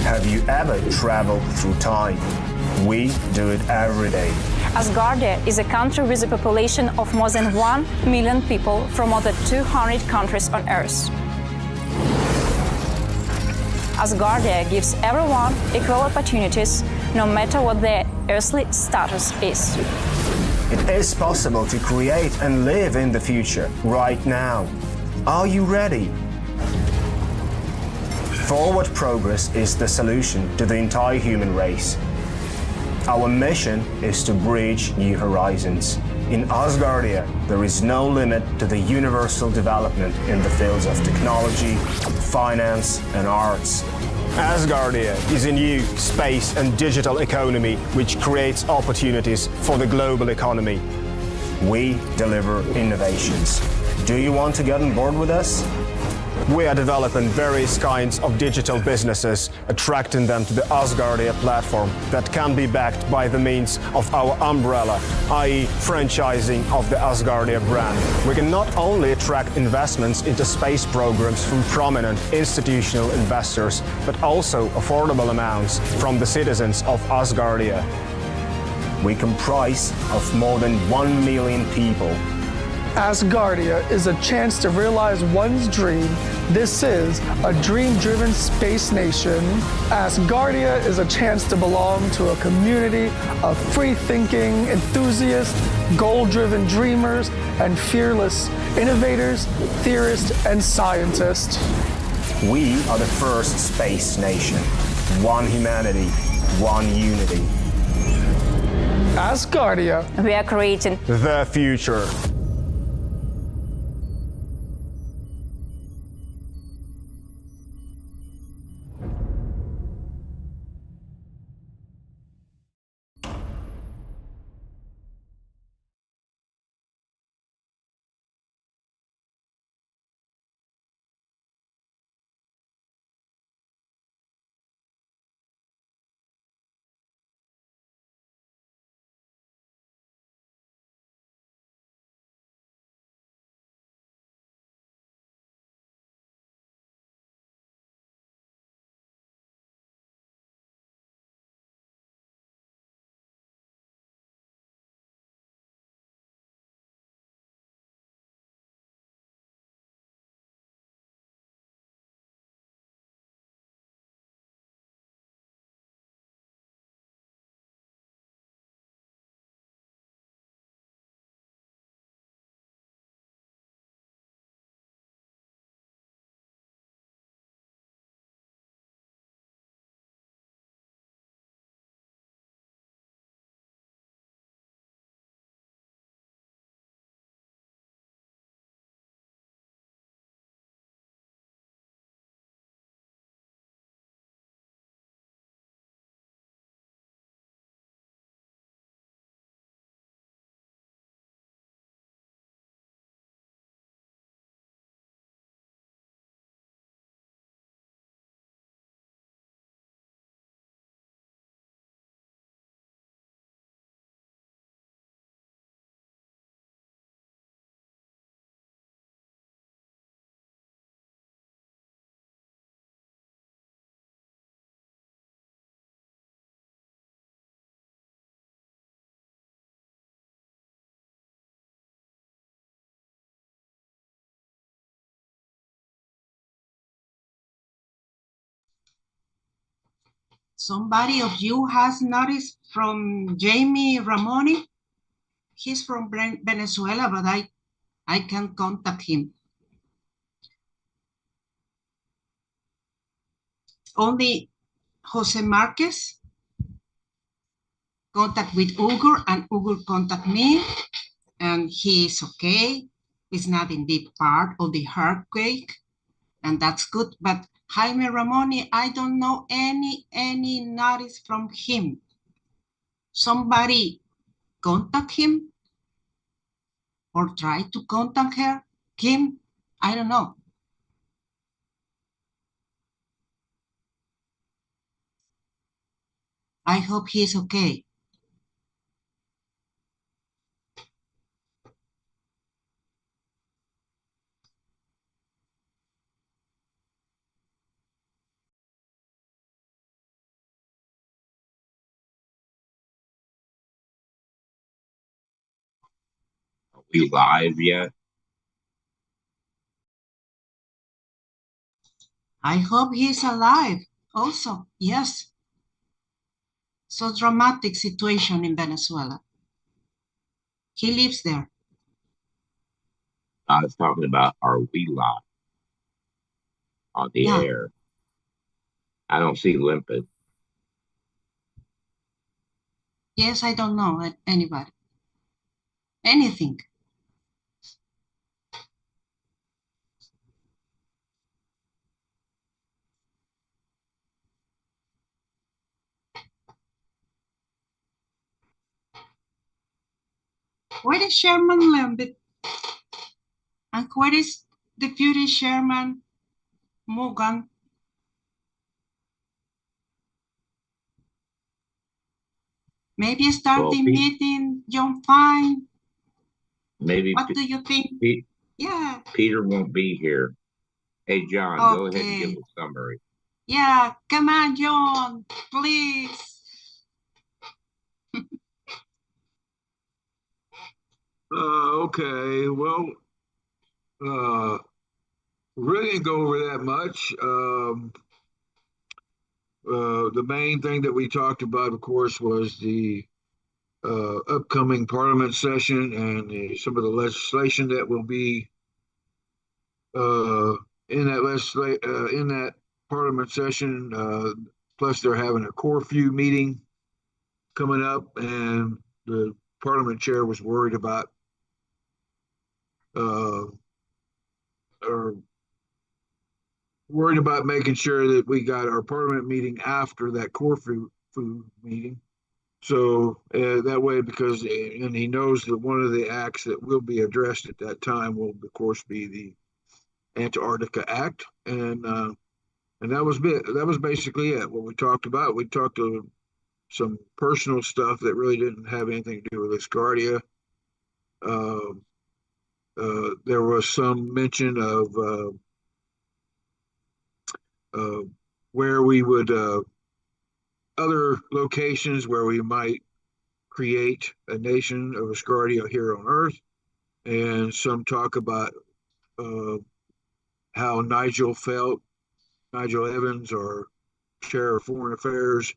Have you ever traveled through time? We do it every day. Asgardia is a country with a population of more than 1 million people from more than 200 countries on Earth. Asgardia gives everyone equal opportunities, no matter what their earthly status is. It is possible to create and live in the future right now. Are you ready? Forward progress is the solution to the entire human race. Our mission is to bridge new horizons. In Asgardia, there is no limit to the universal development in the fields of technology, finance, and arts. Asgardia is a new space and digital economy which creates opportunities for the global economy. We deliver innovations. Do you want to get on board with us? We are developing various kinds of digital businesses, attracting them to the Asgardia platform that can be backed by the means of our umbrella, i.e. franchising of the Asgardia brand. We can not only attract investments into space programs from prominent institutional investors, but also affordable amounts from the citizens of Asgardia. We comprise of more than 1 million people. Asgardia is a chance to realize one's dream. This is a dream-driven space nation. Asgardia is a chance to belong to a community of free-thinking, enthusiasts, goal-driven dreamers, and fearless innovators, theorists, and scientists. We are the first space nation. One humanity, one unity. Asgardia. We are creating the future. Somebody of you has noticed from Jamie Ramoni? He's from Venezuela, but I can't contact him. Only Jose Marquez contact with Ugur, and Ugur contact me, and he is okay. It's not in deep part of the earthquake, and that's good. But Jaime Ramoni, I don't know any notice from him. Somebody contact him or try to contact him. I don't know. I hope he's okay. we live yet? I hope he's alive also. Yes. So dramatic situation in Venezuela. He lives there. I was talking about, are we live on the Yeah. air? I don't see limpet. Yes, I don't know anybody. Anything. Where is Sherman Lambert? And where is Deputy Chairman Morgan? Maybe start Well, the meeting, John Fine. maybe What do you think? Yeah. Peter won't be here. Hey, John, go ahead and give Okay. a summary. Yeah, come on, John, please. Okay, well, really didn't go over that much. The main thing that we talked about, of course, was the upcoming Parliament session and some of the legislation that will be uh, in that Parliament session. Plus, they're having a core few meeting coming up, and the Parliament chair was worried about uh, or worried about making sure that we got our Parliament meeting after that core food meeting. So that way, because and he knows that one of the acts that will be addressed at that time will, of course, be the Antarctica Act, and that was basically it. What we talked about, we talked to some personal stuff that really didn't have anything to do with Asgardia. Uh, there was some mention of where we would other locations where we might create a nation of Asgardia here on Earth, and some talk about uh, how Nigel Evans, our chair of foreign affairs,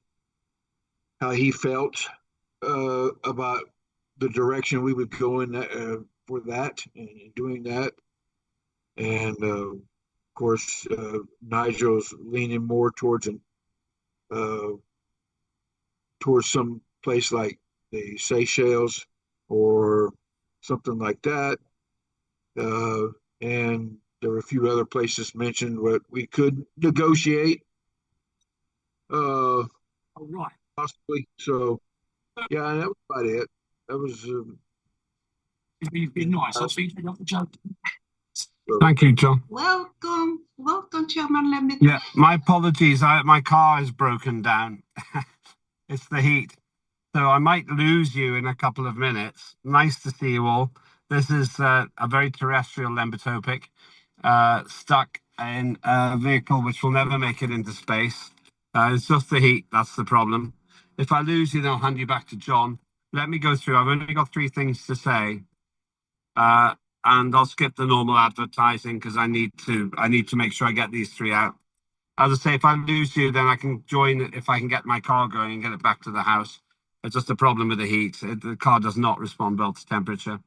how he felt about the direction we would go in for that and doing that. And of course, Nigel's leaning more uh, towards some place like the Seychelles or something like that. And there were a few other places mentioned what we could negotiate, right. possibly. So, yeah, and that was about it. That was. You've been nice. I'll see you off the joke. So, Thank you, John. Welcome, Chairman Lambert. Yeah, my apologies. My car is broken down. It's the heat. So I might lose you in a couple of minutes. Nice to see you all. This is a very terrestrial lembotopic stuck in a vehicle which will never make it into space. It's just the heat. That's the problem. If I lose you, then I'll hand you back to John. Let me go through. I've only got 3 things to say. And I'll skip the normal advertising because I need to make sure I get these 3 out. As I say, if I lose you, then I can join if I can get my car going and get it back to the house. It's just a problem with the heat. The car does not respond well to temperature.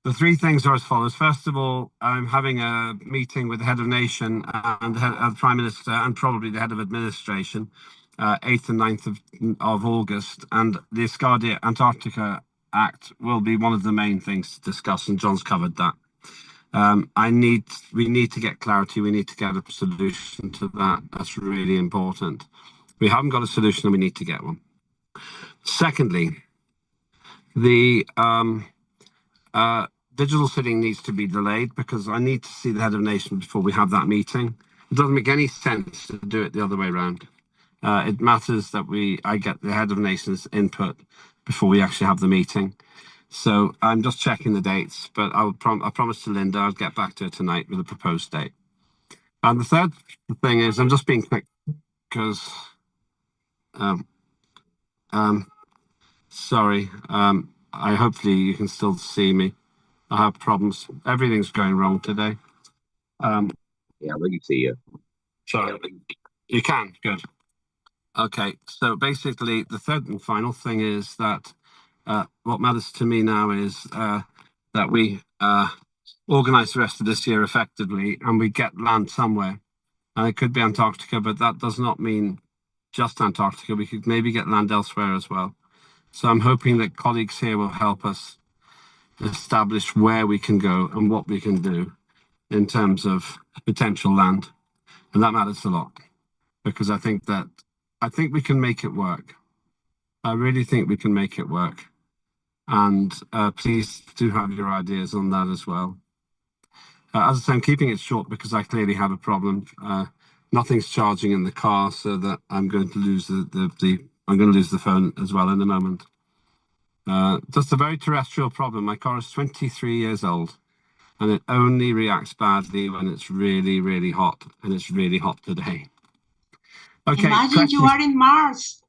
The 3 things are as follows. First of all, I'm having a meeting with the head of nation and the head of Prime Minister and probably the head of administration, 8th and 9th of August. And the Asgardia Antarctica Act will be one of the main things to discuss, and John's covered that. We need to get clarity. We need to get a solution to that. That's really important. We haven't got a solution and we need to get one. Secondly, the digital sitting needs to be delayed because I need to see the head of nation before we have that meeting. It doesn't make any sense to do it the other way around. It matters that I get the head of nation's input before we actually have the meeting. So I'm just checking the dates, but I promised to Linda I'd get back to her tonight with a proposed date. And the third thing is I'm just being quick because, sorry, I hopefully you can still see me. I have problems. Everything's going wrong today. Yeah, we can see you. So you can. Good. Okay. So basically, the third and final thing is that what matters to me now is that we organise the rest of this year effectively, and we get land somewhere. And it could be Antarctica, but that does not mean just Antarctica. We could maybe get land elsewhere as well. So I'm hoping that colleagues here will help us establish where we can go and what we can do in terms of potential land. And that matters a lot, because I think we can make it work. I really think we can make it work. And please do have your ideas on that as well. As I say, I'm keeping it short because I clearly have a problem. Nothing's charging in the car, so that I'm going to lose I'm going to lose the phone as well in a moment. Just a very terrestrial problem. My car is 23 years old, and it only reacts badly when it's really, really hot, and it's really hot today. Okay. Imagine you are in Mars.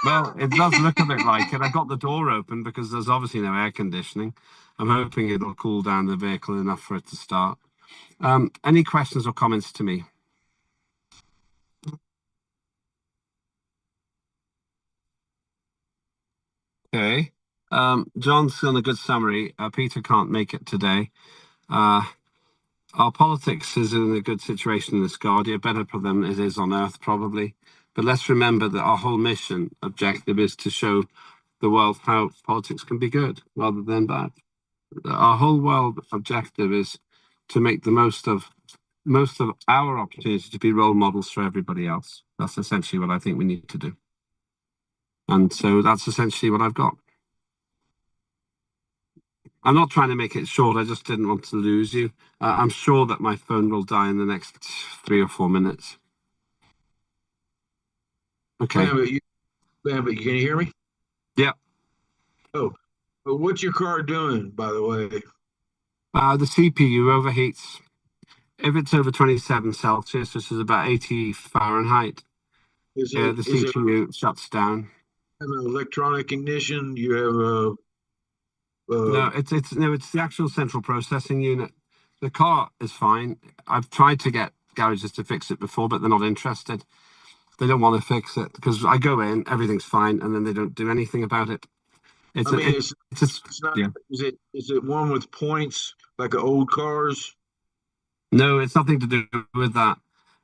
Well, it does look a bit like it. I got the door open because there's obviously no air conditioning. I'm hoping it'll cool down the vehicle enough for it to start. Any questions or comments to me? Okay. John's done a good summary. Peter can't make it today. Our politics is in a good situation in Asgardia, better than it is on Earth, probably. But let's remember that our whole mission objective is to show the world how politics can be good rather than bad. Our whole world objective is to make the most of our opportunity to be role models for everybody else. That's essentially what I think we need to do. And so that's essentially what I've got. I'm not trying to make it short. I just didn't want to lose you. I'm sure that my phone will die in the next 3 or 4 minutes. Okay. But can you hear me? Yeah. Oh, what's your car doing, by the way? The CPU overheats. If it's over 27 Celsius, which is about 80 Fahrenheit, the CPU shuts down. Have an electronic ignition? You have a no, it's the actual central processing unit. The car is fine. I've tried to get garages to fix it before, but they're not interested. They don't want to fix it because I go in, everything's fine, and then they don't do anything about it. It's not. Yeah. Is it one with points like old cars? No, it's nothing to do with that.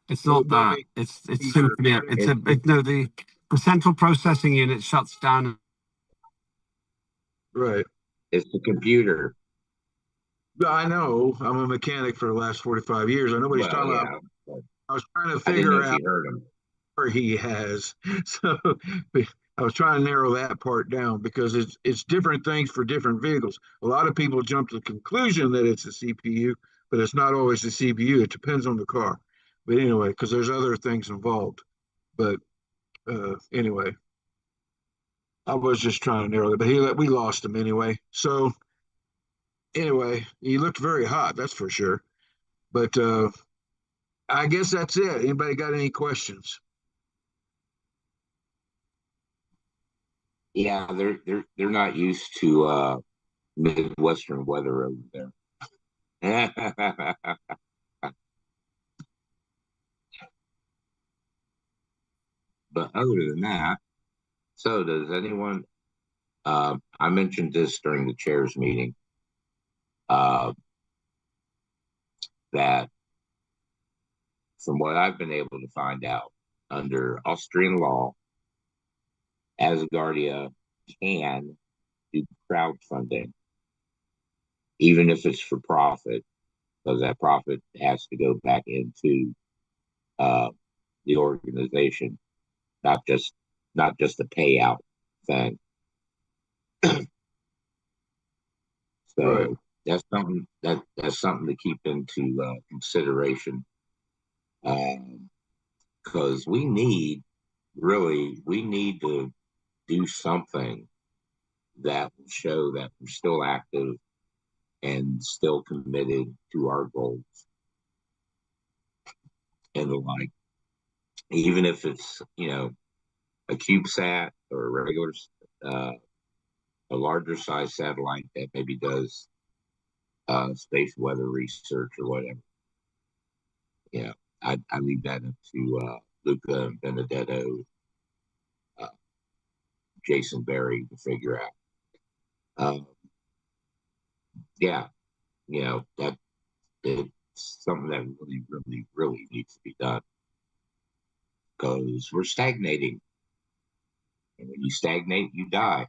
It's not that. It's simply the central processing unit shuts down. Right. It's the computer. I know. I'm a mechanic for the last 45 years. I know what he's talking about. I was trying to figure out where he has. So I was trying to narrow that part down because it's different things for different vehicles. A lot of people jump to the conclusion that it's a CPU, but it's not always the CPU. It depends on the car. But anyway, because there's other things involved. But anyway, I was just trying to narrow it, but we lost him anyway. So anyway, he looked very hot, that's for sure. But I guess that's it. Anybody got any questions? Yeah, they're not used to Midwestern weather over there. But other than that, so does anyone? I mentioned this during the chairs meeting. That from what I've been able to find out, under Austrian law, Asgardia can do crowdfunding, even if it's for profit, because that profit has to go back into the organization, not just a payout thing. So right. That's something to keep into consideration, because we need to do something that will show that we're still active and still committed to our goals and the like. Even if it's a CubeSat or a regular a larger size satellite that maybe does space weather research or whatever. Yeah, I leave that up to Luca and Benedetto, uh, Jason Berry to figure out. Yeah, that it's something that really, really, really needs to be done because we're stagnating, and when you stagnate, you die.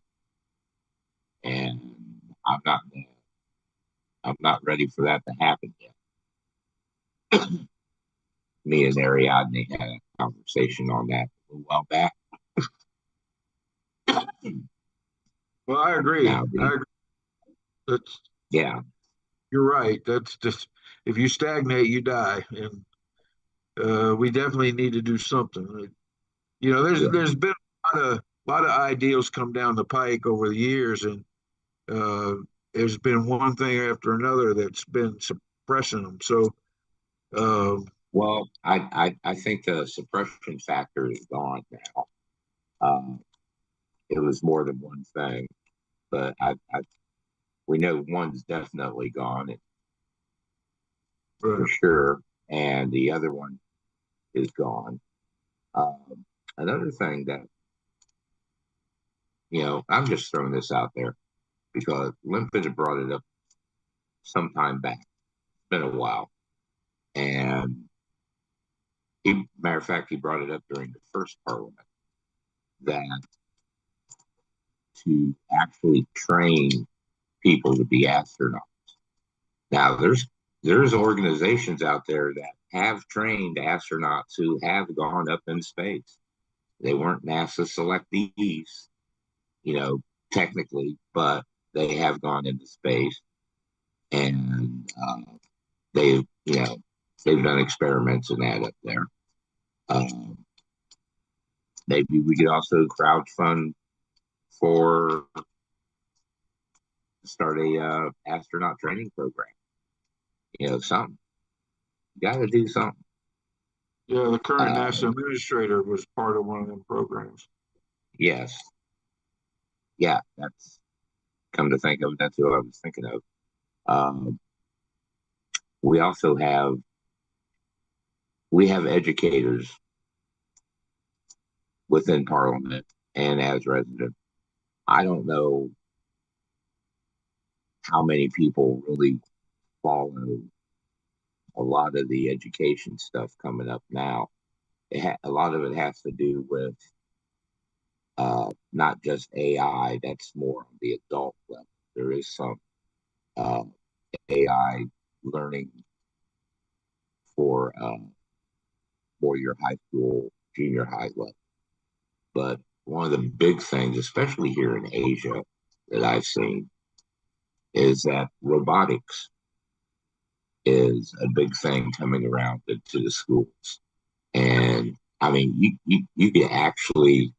And I'm not, I'm not ready for that to happen yet. Me and Ariadne had a conversation on that a little while back. Well, I agree. Now, I agree. That's, yeah, you're right. That's just, if you stagnate, you die. And we definitely need to do something. yeah. There's been a lot of ideals come down the pike over the years, and uh, there's been one thing after another that's been suppressing them. So, um, Well, I think the suppression factor is gone now. Um, it was more than one thing, but we know one's definitely gone for sure, and the other one is gone. Um, Another thing that I'm just throwing this out there because Limpet had brought it up some time back. It's been a while, and matter of fact, he brought it up during the first Parliament that to actually train people to be astronauts. Now, there's organizations out there that have trained astronauts who have gone up in space. They weren't NASA selectees, technically, but they have gone into space, and they've they've done experiments in that up there. Um, Maybe we could also crowdfund for start a astronaut training program. Something. You got to do something. yeah, the current Uh, NASA administrator was part of one of them programs. yes. Yeah, that's come to think of it. That's who I was thinking of. Um, we also have educators within Parliament and as residents. I don't know how many people really follow a lot of the education stuff coming up now. A lot of it has to do with not just AI. That's more on the adult level. There is some uh, AI learning for your high school, junior high level. But one of the big things, especially here in Asia, that I've seen is that robotics is a big thing coming around to the schools. And I mean, you can actually,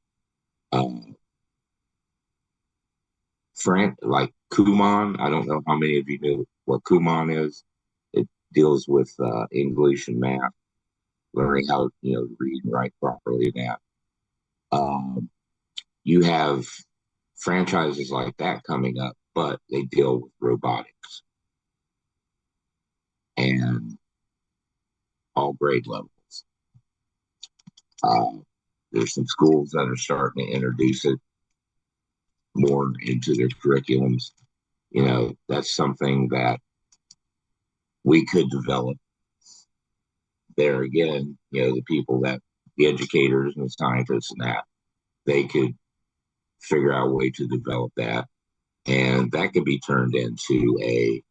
like Kumon, I don't know how many of you know what Kumon is. It deals with English and math, learning how to read and write properly and that. Um, you have franchises like that coming up, but they deal with robotics and all grade levels. There's some schools that are starting to introduce it more into their curriculums. That's something that we could develop. There again, the educators and the scientists and that, they could figure out a way to develop that. And that could be turned into a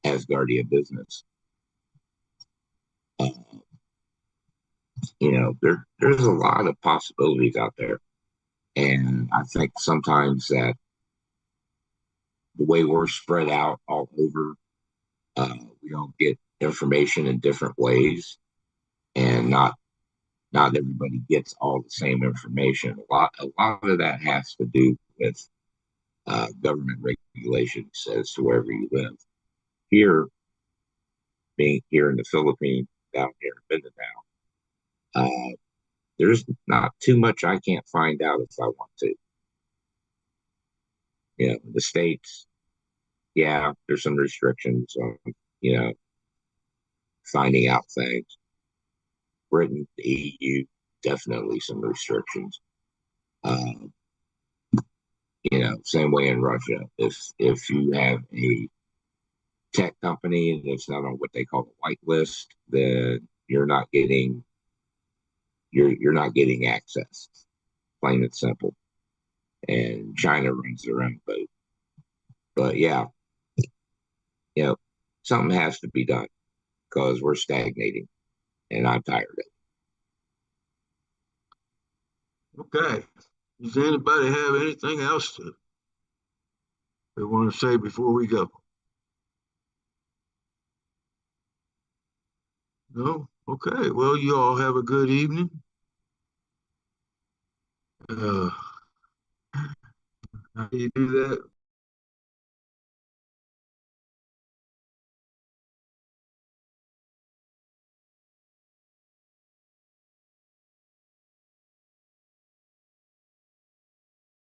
Asgardia business. Uh, there's a lot of possibilities out there. And I think sometimes that the way we're spread out all over, we don't get information in different ways, and not everybody gets all the same information. A lot of that has to do with government regulations as to wherever you live. Here, being here in the Philippines, down here in Mindanao, there's not too much I can't find out if I want to. The states, yeah, there's some restrictions on, finding out things. Britain, the EU, definitely some restrictions. Same way in Russia. If you have a tech company and it's not on what they call the white list, then you're not getting access. Plain and simple. And China runs their own boat. But yeah, something has to be done because we're stagnating, and I'm tired of it. Okay. Does anybody have anything else they want to say before we go? No? Okay. Well, you all have a good evening. How do you do that?